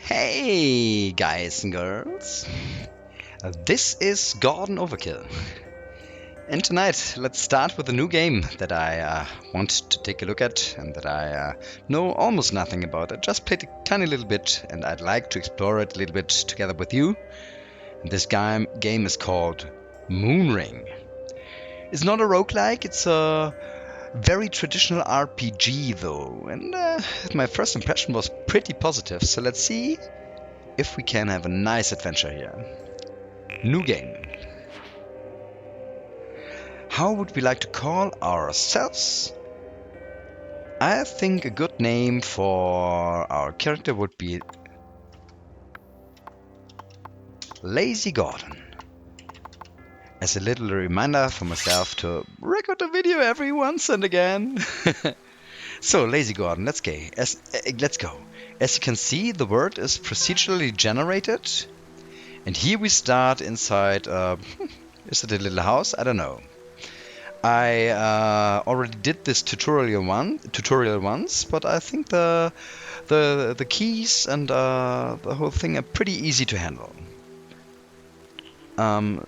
Hey guys and girls, this is Gordon Overkill, and tonight let's start with a new game that I want to take a look at and that I know almost nothing about. I just played a tiny little bit and I'd like to explore it a little bit together with you. This game is called MOONRIng. It's not a roguelike, it's a very traditional RPG though, and my first impression was pretty positive, so let's see if we can have a nice adventure here. New game. How would we like to call ourselves? I think a good name for our character would be Lazy Gordon. As a little reminder for myself to record a video every once and again. So, Lazy Gordon, let's go. As you can see, the word is procedurally generated. And here we start inside, is it a little house? I don't know. I already did this tutorial once, but I think the keys and the whole thing are pretty easy to handle.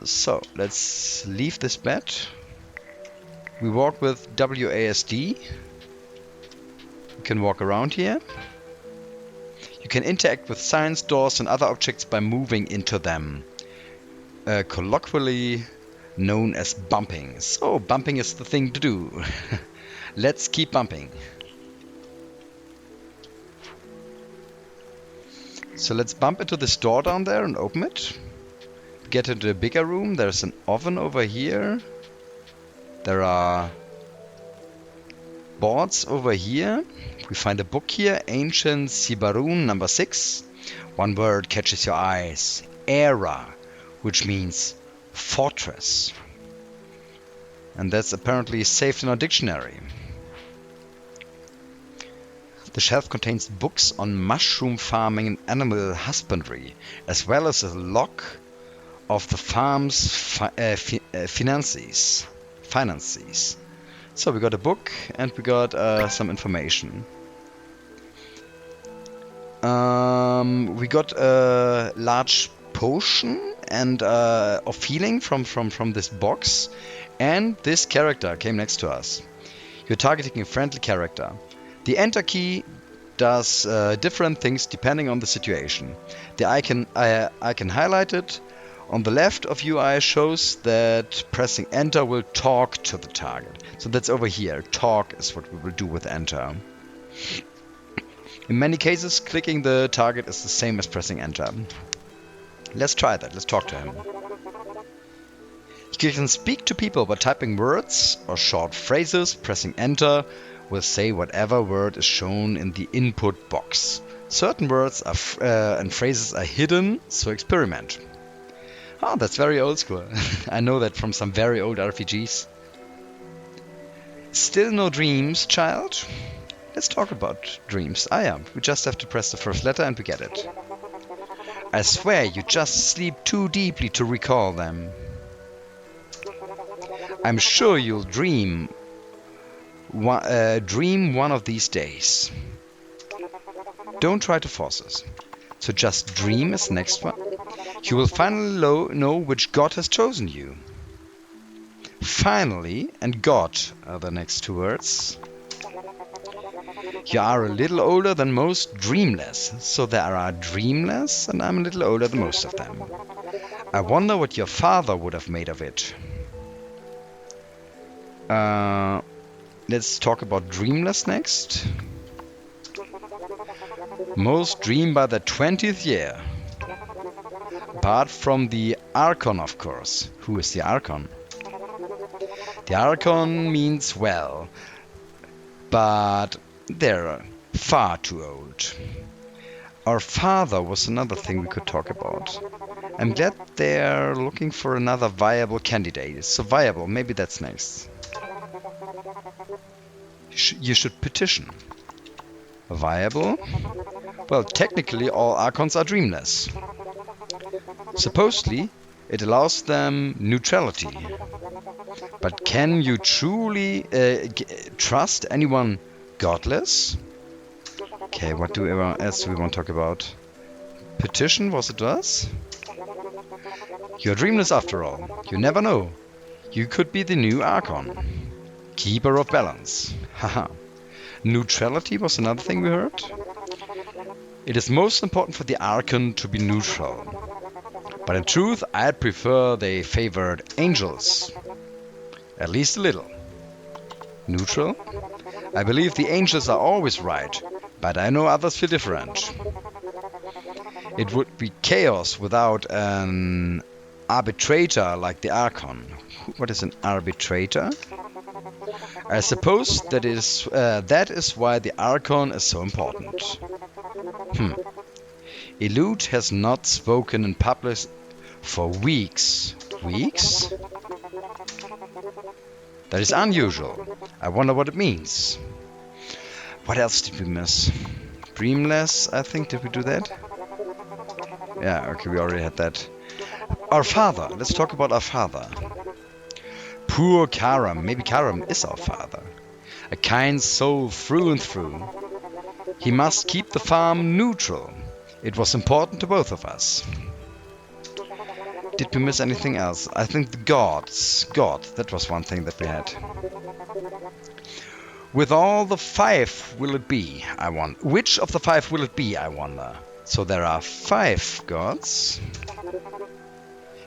So let's leave this bed. We walk with WASD. You can walk around here. You can interact with signs, doors, and other objects by moving into them. Colloquially known as bumping. So bumping is the thing to do. Let's keep bumping. So let's bump into this door down there and open it. Get into a bigger room. There's an oven over here. There are boards over here. We find a book here, Ancient Sibarun number 6. One word catches your eyes. Era, which means fortress. And that's apparently saved in our dictionary. The shelf contains books on mushroom farming and animal husbandry, as well as a log of the farm's finances. So we got a book and we got some information. We got a large potion and of healing from this box, and this character came next to us. You're targeting a friendly character. The enter key does different things depending on the situation. The icon highlighted on the left of UI shows that pressing enter will talk to the target. So that's over here. Talk is what we will do with enter. In many cases, clicking the target is the same as pressing enter. Let's try that. Let's talk to him. You can speak to people by typing words or short phrases. Pressing enter will say whatever word is shown in the input box. Certain words and phrases are hidden, so experiment. Oh, that's very old school. I know that from some very old RPGs. Still no dreams, child? Let's talk about dreams. We just have to press the first letter and we get it. I swear you just sleep too deeply to recall them. I'm sure you'll dream one of these days. Don't try to force us. So just dream is the next one. You will finally know which god has chosen you. Finally and God are the next two words. You are a little older than most, dreamless. So there are dreamless and I'm a little older than most of them. I wonder what your father would have made of it. Let's talk about dreamless next. Most dream by the 20th year. Apart from the Archon, of course. Who is the Archon? The Archon means well, but they're far too old. Our father was another thing we could talk about. I'm glad they're looking for another viable candidate. So viable, maybe that's next. You should petition. Viable? Well, technically all Archons are dreamless. Supposedly, it allows them neutrality. But can you truly trust anyone godless? Okay, what else do we want to talk about? Petition, was it us? You're dreamless after all. You never know. You could be the new Archon. Keeper of balance. Haha. Neutrality was another thing we heard. It is most important for the Archon to be neutral. But in truth, I'd prefer they favored angels. At least a little. Neutral? I believe the angels are always right, but I know others feel different. It would be chaos without an arbitrator like the Archon. What is an arbitrator? I suppose that is why the Archon is so important. Elude has not spoken in public for weeks. Weeks? That is unusual. I wonder what it means. What else did we miss? Dreamless, I think. Did we do that? Yeah, okay, we already had that. Our father. Let's talk about our father. Poor Karam. Maybe Karam is our father. A kind soul through and through. He must keep the farm neutral. It was important to both of us. Did we miss anything else? I think the gods. God, that was one thing that we had. With all the 5 will it be, I wonder. Which of the 5 will it be, I wonder? So there are 5 gods.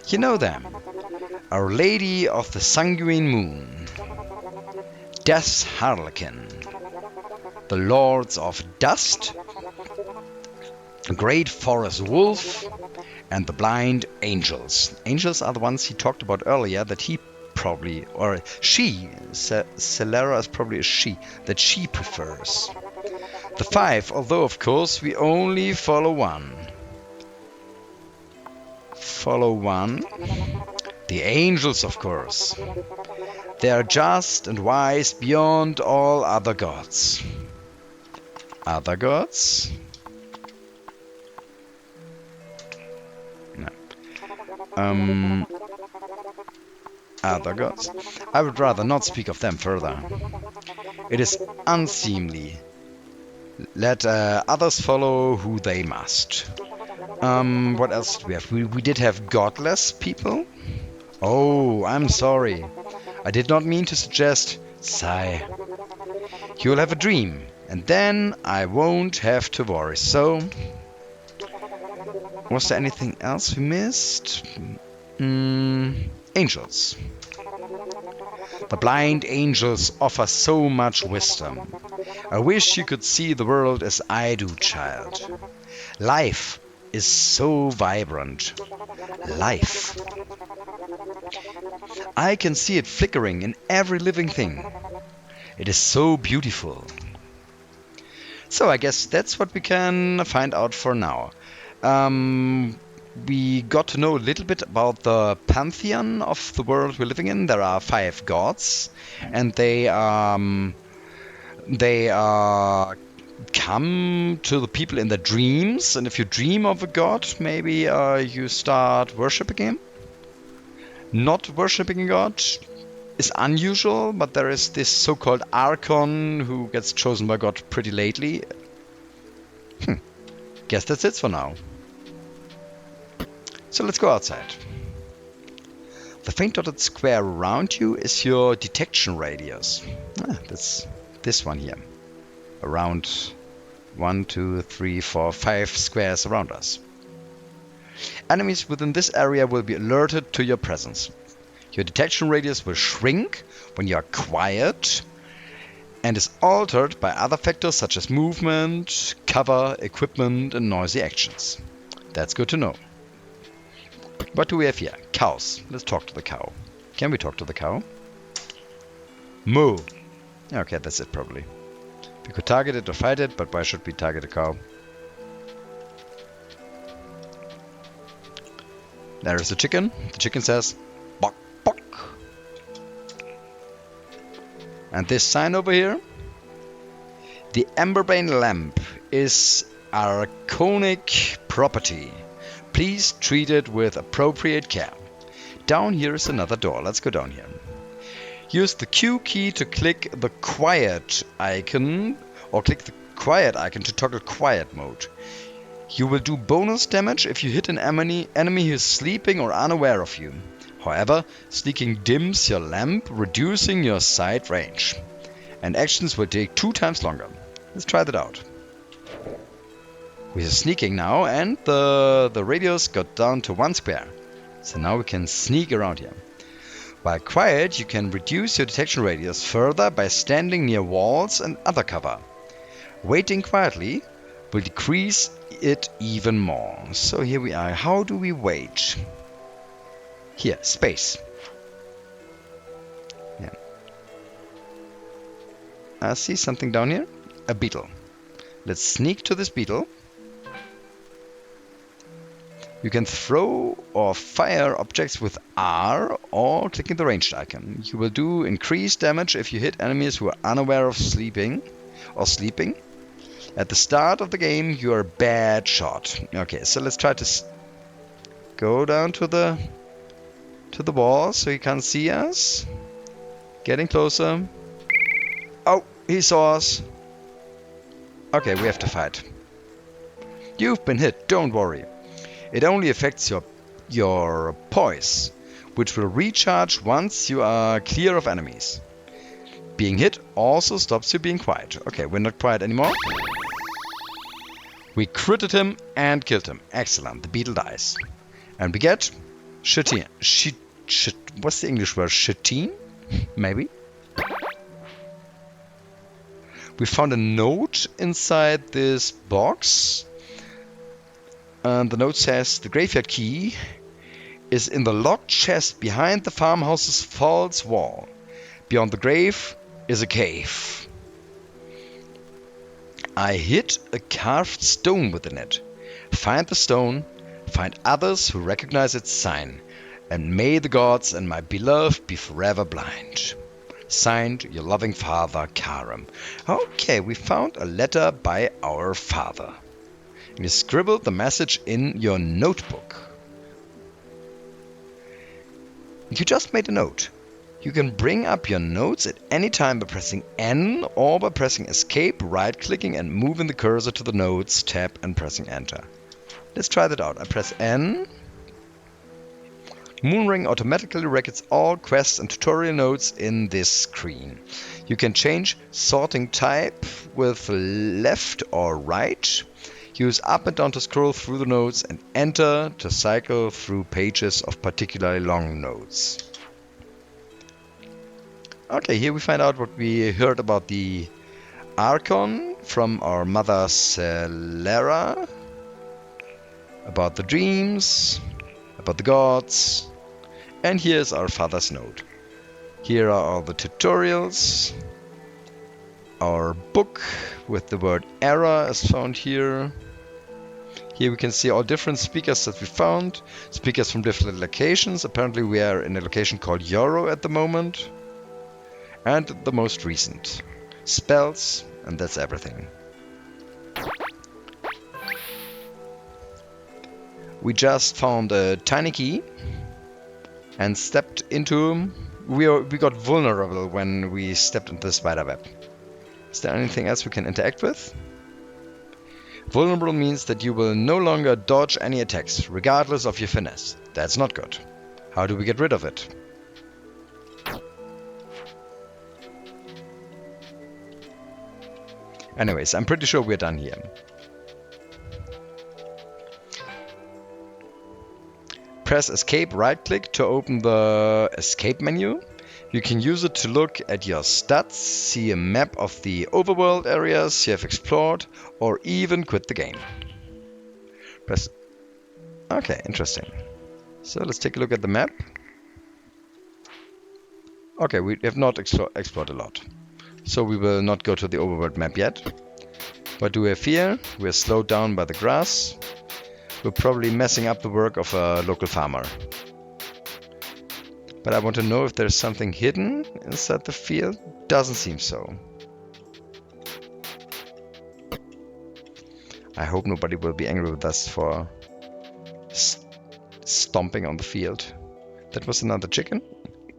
You know them. Our Lady of the Sanguine Moon. Death's Harlequin. The Lords of Dust. The Great Forest Wolf. And the Blind Angels. Angels are the ones he talked about earlier that he probably, or she, Celera is probably a she, that she prefers. The 5, although of course we only follow one. Follow one? The angels, of course. They are just and wise beyond all other gods. Other gods? No. Other gods? I would rather not speak of them further. It is unseemly. Let others follow who they must. What else did we have? We did have godless people? Oh, I'm sorry. I did not mean to suggest... Sigh. You will have a dream, and then I won't have to worry, so... Was there anything else we missed? Angels. The blind angels offer so much wisdom. I wish you could see the world as I do, child. Life is so vibrant. Life. I can see it flickering in every living thing. It is so beautiful. So I guess that's what we can find out for now. We got to know a little bit about the pantheon of the world we're living in. There are 5 gods, and they come to the people in their dreams. And if you dream of a god, maybe you start worshipping him. Not worshipping a god is unusual, but there is this so-called Archon who gets chosen by God pretty lately. Guess that's it for now. So let's go outside. The faint dotted square around you is your detection radius. That's this one here. Around 1, 2, 3, 4, 5 squares around us. Enemies within this area will be alerted to your presence. Your detection radius will shrink when you are quiet and is altered by other factors such as movement, cover, equipment, and noisy actions. That's good to know. What do we have here? Cows. Let's talk to the cow. Can we talk to the cow? Moo. Okay, that's it probably. We could target it or fight it, but why should we target a cow? There is a chicken. The chicken says, "Bok, bok." And this sign over here? The Emberbane lamp is archonic property. Please treat it with appropriate care. Down here is another door. Let's go down here. Use the Q key to click the quiet icon, or click the quiet icon to toggle quiet mode. You will do bonus damage if you hit an enemy who is sleeping or unaware of you. However, sneaking dims your lamp, reducing your sight range. And actions will take 2 times longer. Let's try that out. We are sneaking now, and the radius got down to 1 square. So now we can sneak around here. While quiet, you can reduce your detection radius further by standing near walls and other cover. Waiting quietly will decrease it even more. So here we are. How do we wait? Here, space. Yeah. I see something down here. A beetle. Let's sneak to this beetle. You can throw or fire objects with R or clicking the ranged icon. You will do increased damage if you hit enemies who are unaware of sleeping. At the start of the game, you are a bad shot. Okay, so let's try to go down to the wall so he can't see us. Getting closer. Oh, he saw us. Okay, we have to fight. You've been hit, don't worry. It only affects your poise, which will recharge once you are clear of enemies. Being hit also stops you being quiet. Okay, we're not quiet anymore. We critted him and killed him. Excellent, the beetle dies. And we get chitin. What's the English word? Chitin? Maybe? We found a note inside this box. And the note says, the graveyard key is in the locked chest behind the farmhouse's false wall. Beyond the grave is a cave. I hid a carved stone within it. Find the stone, find others who recognize its sign, and may the gods and my beloved be forever blind. Signed, your loving father, Karim. Okay, we found a letter by our father. You scribbled the message in your notebook. You just made a note. You can bring up your notes at any time by pressing N or by pressing Escape, right-clicking and moving the cursor to the Notes tab and pressing Enter. Let's try that out. I press N. MOONRING automatically records all quests and tutorial notes in this screen. You can change sorting type with left or right. Use up and down to scroll through the notes and enter to cycle through pages of particularly long notes. Okay, here we find out what we heard about the Archon from our mother Celera, about the dreams, about the gods, and here's our father's note. Here are all the tutorials. Our book with the word error is found here. Here we can see all different speakers that we found. Speakers from different locations. Apparently we are in a location called Euro at the moment. And the most recent. Spells, and that's everything. We just found a tiny key and stepped into... We got vulnerable when we stepped into the spider web. Is there anything else we can interact with? Vulnerable means that you will no longer dodge any attacks, regardless of your finesse. That's not good. How do we get rid of it? Anyways, I'm pretty sure we're done here. Press Escape, right-click to open the Escape menu. You can use it to look at your stats, see a map of the overworld areas you have explored, or even quit the game. Press... Okay, interesting. So let's take a look at the map. Okay, we have not explored a lot. So we will not go to the overworld map yet. What do we have here? We're slowed down by the grass. We're probably messing up the work of a local farmer. But I want to know if there's something hidden inside the field. Doesn't seem so. I hope nobody will be angry with us for stomping on the field. That was another chicken.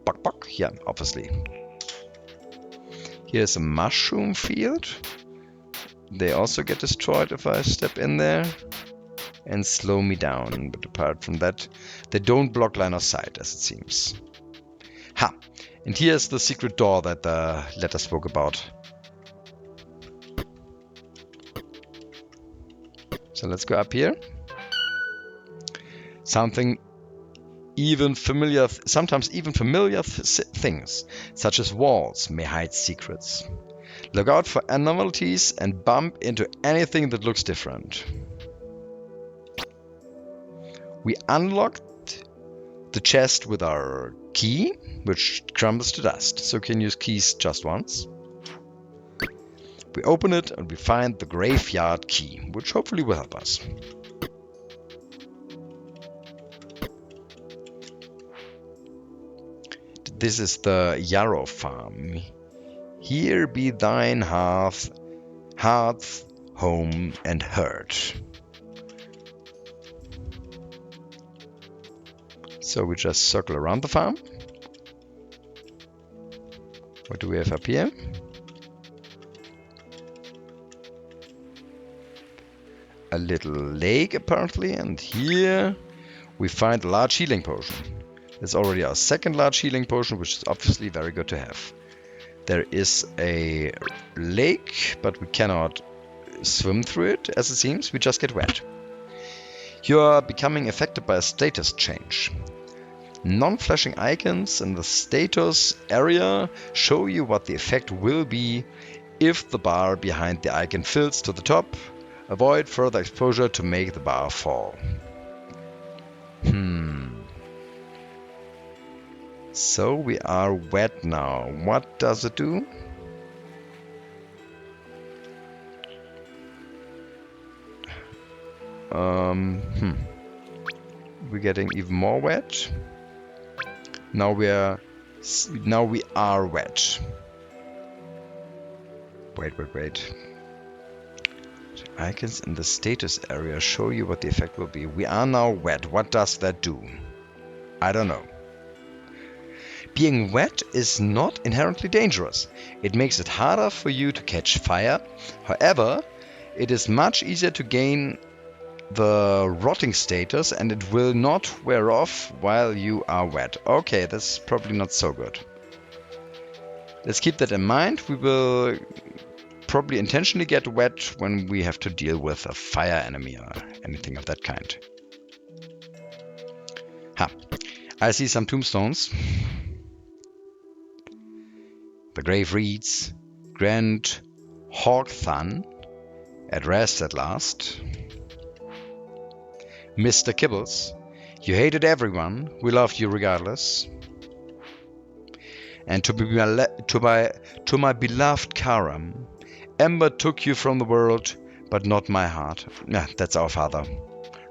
Buck buck. Yeah, obviously. Here's a mushroom field. They also get destroyed if I step in there. and slow me down. But apart from that, they don't block line of sight, as it seems. Ha! And here's the secret door that the letter spoke about. So let's go up here. Something even familiar, sometimes even familiar things, such as walls, may hide secrets. Look out for anomalies and bump into anything that looks different. We unlocked the chest with our key, which crumbles to dust, so we can use keys just once. We open it and we find the graveyard key, which hopefully will help us. This is the yarrow farm. Here be thine hearth, home, and herd. So we just circle around the farm. What do we have up here? A little lake apparently, and here we find a large healing potion. It's already our second large healing potion, which is obviously very good to have. There is a lake, but we cannot swim through it, as it seems. We just get wet. You are becoming affected by a status change. Non-flashing icons in the status area show you what the effect will be if the bar behind the icon fills to the top. Avoid further exposure to make the bar fall. So we are wet now. What does it do? We're getting even more wet. Now we are wet. Wait. Icons in the status area show you what the effect will be. We are now wet. What does that do? I don't know. Being wet is not inherently dangerous. It makes it harder for you to catch fire. However, it is much easier to gain the rotting status, and it will not wear off while you are wet. Okay, that's probably not so good. Let's keep that in mind. We will probably intentionally get wet when we have to deal with a fire enemy or anything of that kind. I see some tombstones. The grave reads, Grand Hawkthun, at rest at last. Mr. Kibbles, you hated everyone, we loved you regardless. And to my beloved Karam, Ember took you from the world, but not my heart. Yeah, that's our father.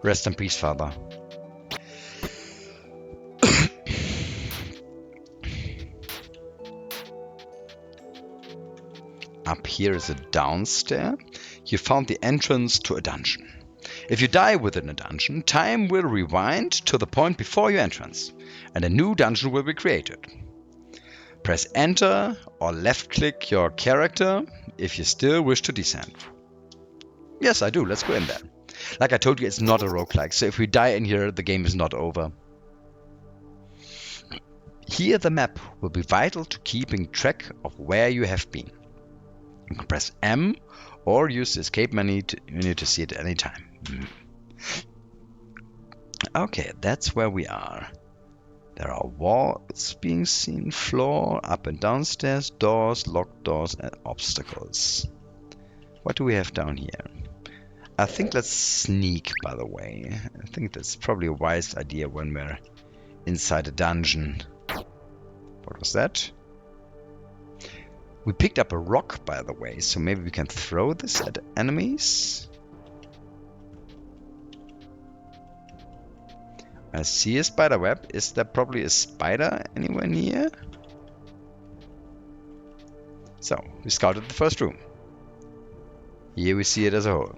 Rest in peace, father. Up here is a downstairs. You found the entrance to a dungeon. If you die within a dungeon, time will rewind to the point before your entrance, and a new dungeon will be created. Press enter or left click your character if you still wish to descend. Yes, I do. Let's go in there. Like I told you, it's not a roguelike, so if we die in here, the game is not over. Here the map will be vital to keeping track of where you have been. You can press M or use the escape menu to see it at any time. Okay, that's where we are. There are walls being seen, floor, up and downstairs, doors, locked doors, and obstacles. What do we have down here? I think let's sneak, by the way. I think that's probably a wise idea when we're inside a dungeon. What was that? We picked up a rock, by the way, so maybe we can throw this at enemies. I see a spider web. Is there probably a spider anywhere near? So, we scouted the first room. Here we see it as a whole.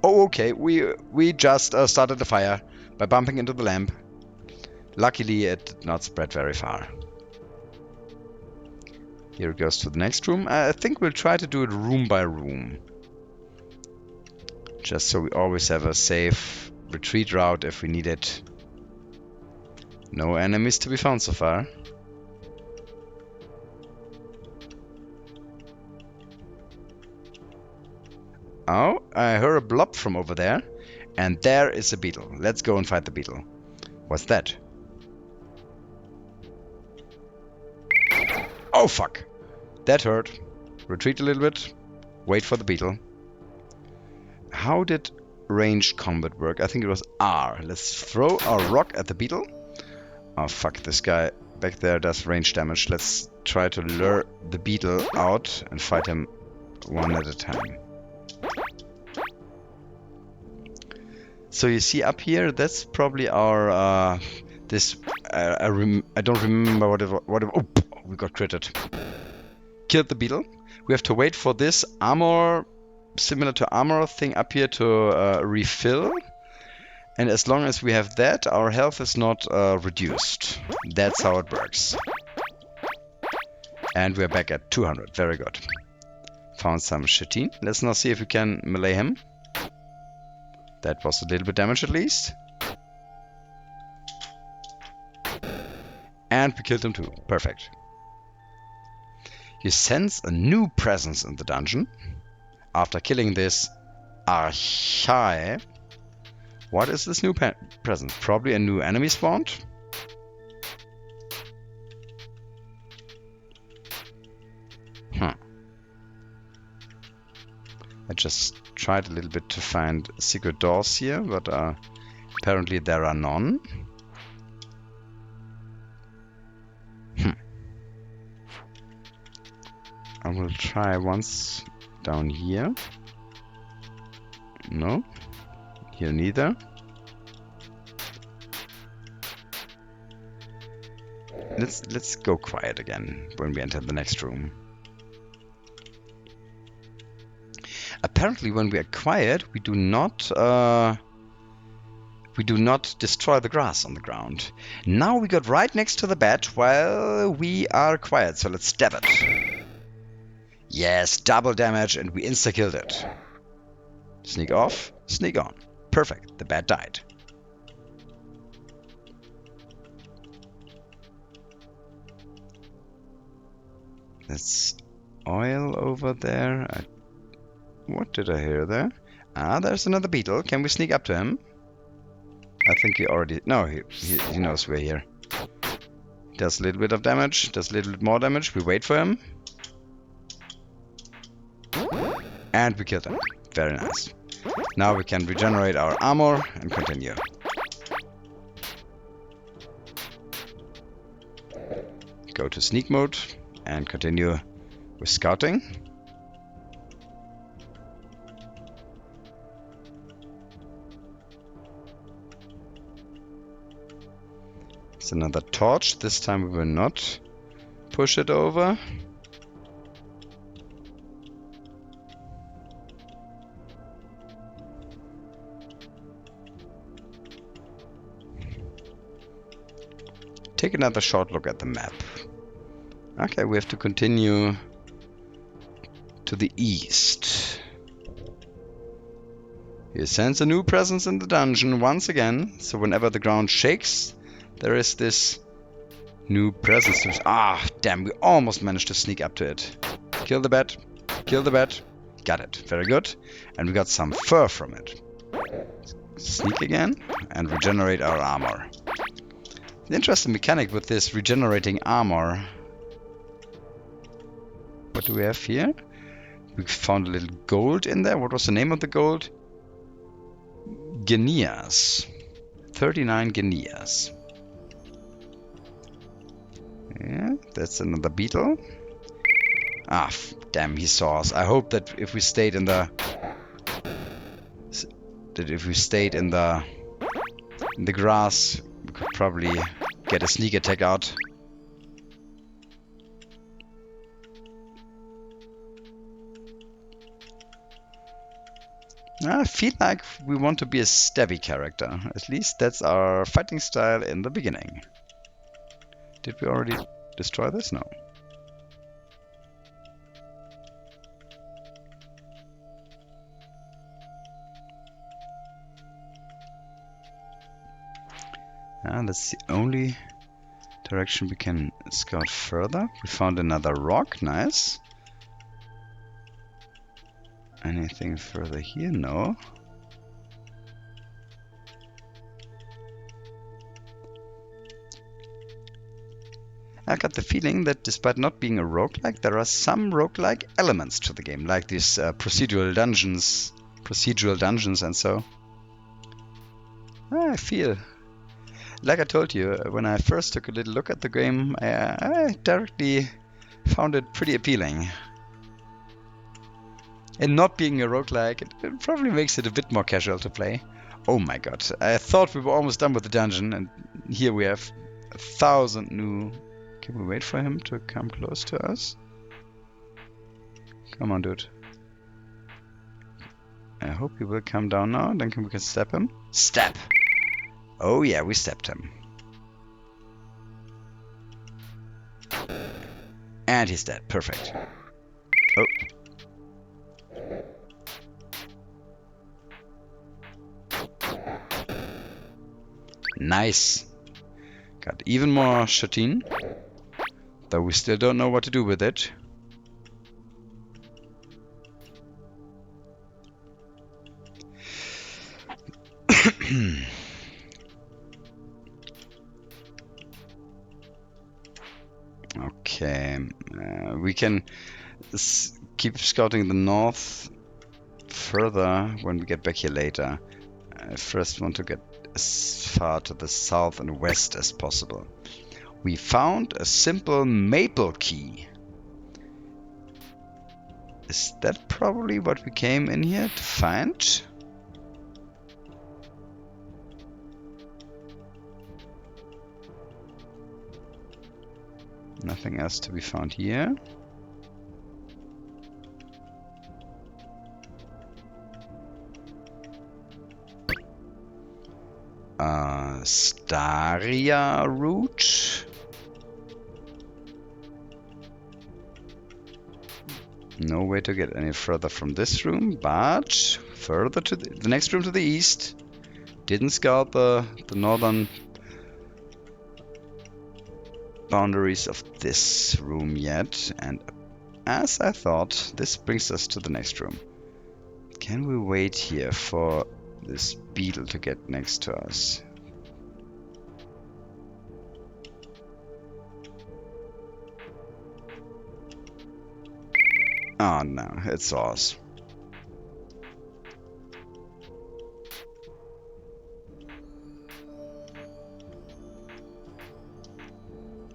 Oh, okay. We just started the fire by bumping into the lamp. Luckily, it did not spread very far. Here it goes to the next room. I think we'll try to do it room by room. Just so we always have a safe retreat route if we need it. No enemies to be found so far. Oh, I heard a blob from over there. And there is a beetle. Let's go and fight the beetle. What's that? Oh, fuck. That hurt. Retreat a little bit. Wait for the beetle. How did ranged combat work? I think it was R. Let's throw our rock at the beetle. Oh, fuck. This guy back there does range damage. Let's try to lure the beetle out and fight him one at a time. So you see up here, that's probably our I don't remember what it oh, we got critted. Killed the beetle. We have to wait for this armor, similar to armor thing up here to refill. And as long as we have that, our health is not reduced. That's how it works. And we're back at 200. Very good. Found some chitin. Let's now see if we can melee him. That was a little bit damage at least. And we killed him too. Perfect. You sense a new presence in the dungeon. After killing this Archae. What is this new presence? Probably a new enemy spawned. I just tried a little bit to find secret doors here, but apparently there are none. I will try once down here. No, here neither. Let's go quiet again when we enter the next room. Apparently, when we are quiet, we do not destroy the grass on the ground. Now we got right next to the bed while we are quiet, so let's stab it. Yes, double damage, and we insta-killed it. Sneak off, sneak on. Perfect, the bat died. That's oil over there. What did I hear there? Ah, there's another beetle. Can we sneak up to him? I think he already... No, he knows we're here. Does a little bit of damage. Does a little bit more damage. We wait for him. And we killed him. Very nice. Now we can regenerate our armor and continue. Go to sneak mode and continue with scouting. It's another torch. This time we will not push it over. Take another short look at the map. Okay, we have to continue to the east. You sense a new presence in the dungeon once again. So whenever the ground shakes, there is this new presence. Ah, damn, we almost managed to sneak up to it. Kill the bat. Kill the bat. Got it. Very good. And we got some fur from it. Sneak again and regenerate our armor. An interesting mechanic with this regenerating armor. What do we have here? We found a little gold in there. What was the name of the gold? Guineas. 39 guineas. Yeah, that's another beetle. Ah, damn, he saw us. I hope that if we stayed in the... in the grass, we could probably get a sneak attack out. I feel like we want to be a stabby character. At least that's our fighting style in the beginning. Did we already destroy this? No. That's the only direction we can scout further. We found another rock, nice. Anything further here? No. I got the feeling that despite not being a roguelike, there are some roguelike elements to the game, like these procedural dungeons and so. I feel, like I told you, when I first took a little look at the game, I directly found it pretty appealing. And not being a roguelike, it probably makes it a bit more casual to play. Oh my god, I thought we were almost done with the dungeon, and here we have 1,000 new... Can we wait for him to come close to us? Come on, dude. I hope he will come down now, then we can step him. Step! Oh yeah, we stepped him. And he's dead, perfect. Oh. Nice. Got even more shotine. Though we still don't know what to do with it. Okay. We can keep scouting the north further when we get back here later. I first want to get as far to the south and west as possible. We found a simple maple key. Is that probably what we came in here to find? Nothing else to be found here. Staria root. No way to get any further from this room, but further to the next room to the east. Didn't scout the northern boundaries of this room yet, and as I thought, this brings us to the next room. Can we wait here for this beetle to get next to us? Oh no, it's us.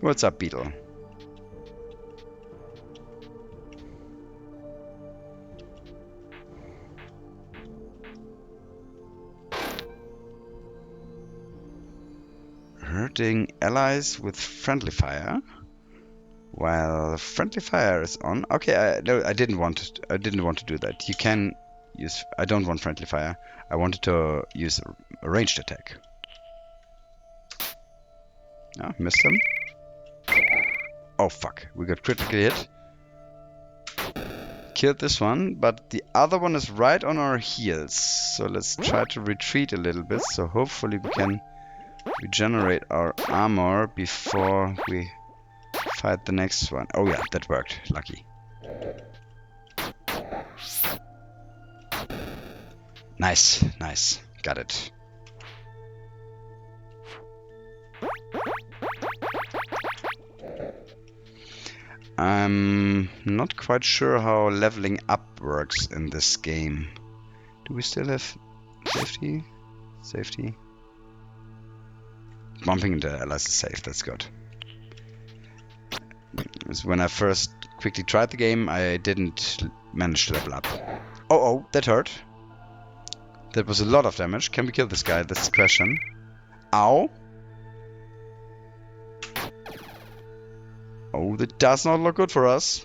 What's up, beetle? Hurting allies with friendly fire. While friendly fire is on. Okay, no, I didn't want to do that. You can use. I don't want friendly fire. I wanted to use a ranged attack. Oh, missed him. Oh fuck, we got critically hit. Killed this one, but the other one is right on our heels. So let's try to retreat a little bit. So hopefully we can regenerate our armor before we fight the next one. Oh yeah, that worked. Lucky. Nice, nice. Got it. I'm not quite sure how leveling up works in this game. Do we still have safety? Safety? Bumping into allies is safe, that's good. When I first quickly tried the game, I didn't manage to level up. Oh, that hurt. That was a lot of damage. Can we kill this guy? That's the question. Ow. Oh, that does not look good for us.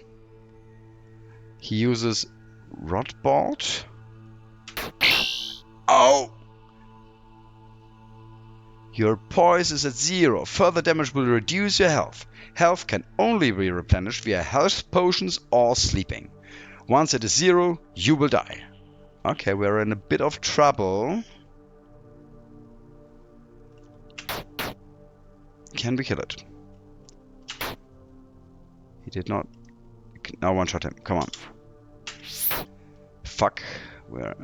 He uses Rot Bolt. Oh! Your poise is at 0. Further damage will reduce your health. Health can only be replenished via health potions or sleeping. Once it is 0, you will die. Okay, we're in a bit of trouble. Can we kill it? He did not. Now one-shot him. Come on. Fuck. Where?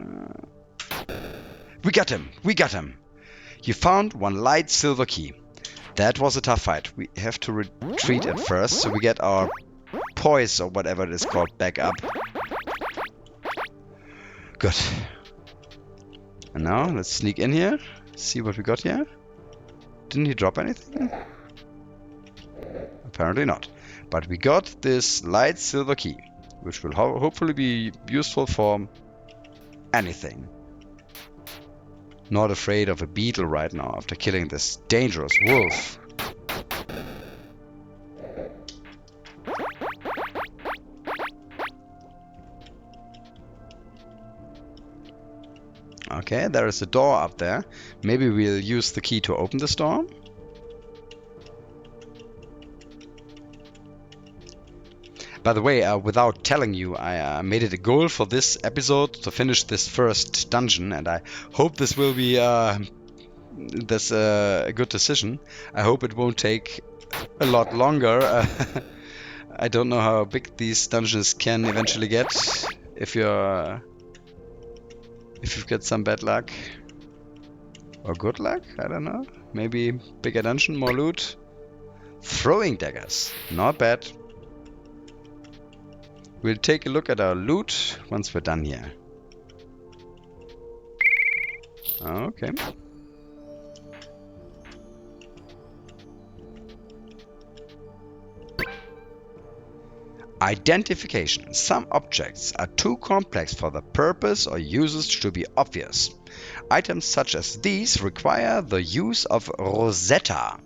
We got him! We got him! You found one light silver key. That was a tough fight. We have to retreat at first, so we get our poise or whatever it is called back up. Good. And now let's sneak in here. See what we got here. Didn't he drop anything? Apparently not. But we got this light silver key, which will hopefully be useful for anything. Not afraid of a beetle right now after killing this dangerous wolf. Okay, there is a door up there. Maybe we'll use the key to open this door. By the way, without telling you, I made it a goal for this episode to finish this first dungeon, and I hope this will be a good decision. I hope it won't take a lot longer. I don't know how big these dungeons can eventually get if you've got some bad luck or good luck. I don't know. Maybe bigger dungeon, more loot. Throwing daggers, not bad. We'll take a look at our loot once we're done here. Okay. Identification. Some objects are too complex for the purpose or uses to be obvious. Items such as these require the use of Rosetta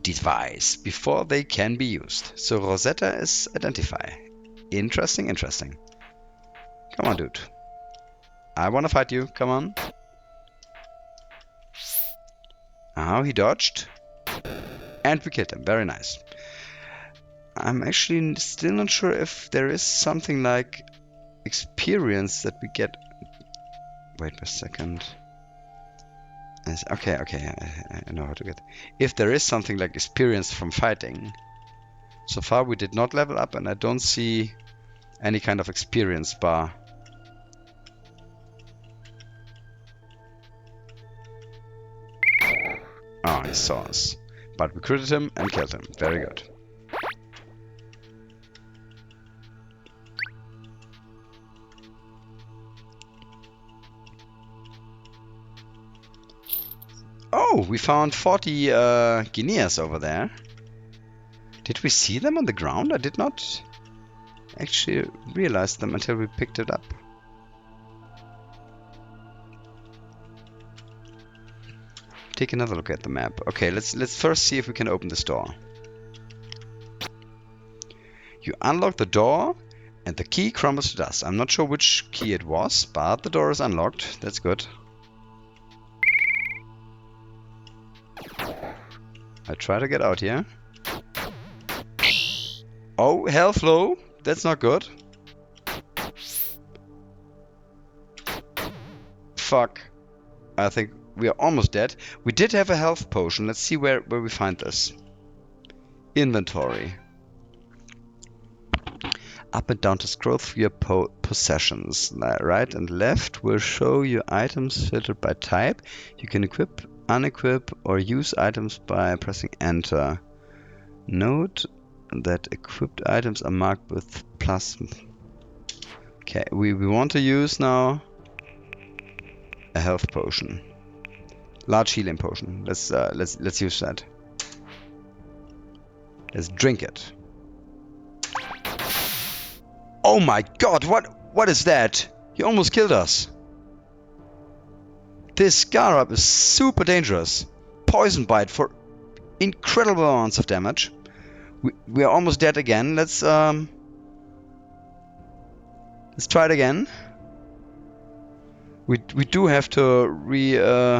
device before they can be used. So Rosetta is identify. Interesting, interesting. Come on, dude. I want to fight you. Come on. Oh, he dodged. And we killed him. Very nice. I'm actually still not sure if there is something like experience that we get. Wait a second. Okay, I know how to get. If there is something like experience from fighting. So far we did not level up and I don't see any kind of experience bar. Oh, he saw us. But we critted him and killed him. Very good. Oh, we found 40 guineas over there. Did we see them on the ground? I did not actually realize them until we picked it up. Take another look at the map. Okay, let's first see if we can open this door. You unlock the door and the key crumbles to dust. I'm not sure which key it was, but the door is unlocked. That's good. I try to get out here. Oh, health low. That's not good. Fuck. I think we are almost dead. We did have a health potion. Let's see where we find this. Inventory. Up and down to scroll through your possessions. Right and left will show you items filtered by type. You can equip, unequip, or use items by pressing enter. Note that equipped items are marked with plus. Okay, we want to use now a health potion. Large healing potion. Let's use that. Let's drink it. Oh my god, what is that? He almost killed us. This Scarab is super dangerous. Poison bite for incredible amounts of damage. We are almost dead again. Let's try it again. We do have to restore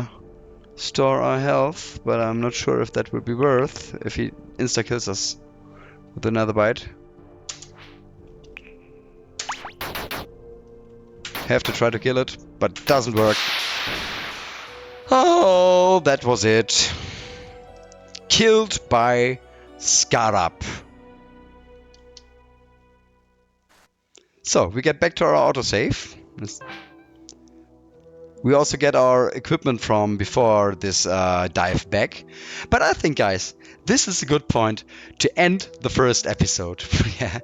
our health, but I'm not sure if that would be worth if he insta kills us with another bite. Have to try to kill it, but doesn't work. Oh, that was it. killed by Scarab. So we get back to our autosave. We also get our equipment from before this dive back. But I think, guys, this is a good point to end the first episode. Yeah.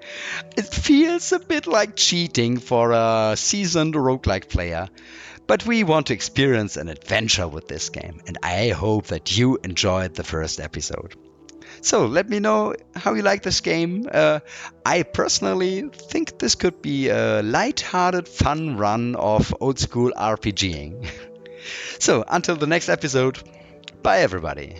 It feels a bit like cheating for a seasoned roguelike player. But we want to experience an adventure with this game, and I hope that you enjoyed the first episode. So let me know how you like this game. I personally think this could be a light-hearted, fun run of old school RPGing. So until the next episode, bye everybody.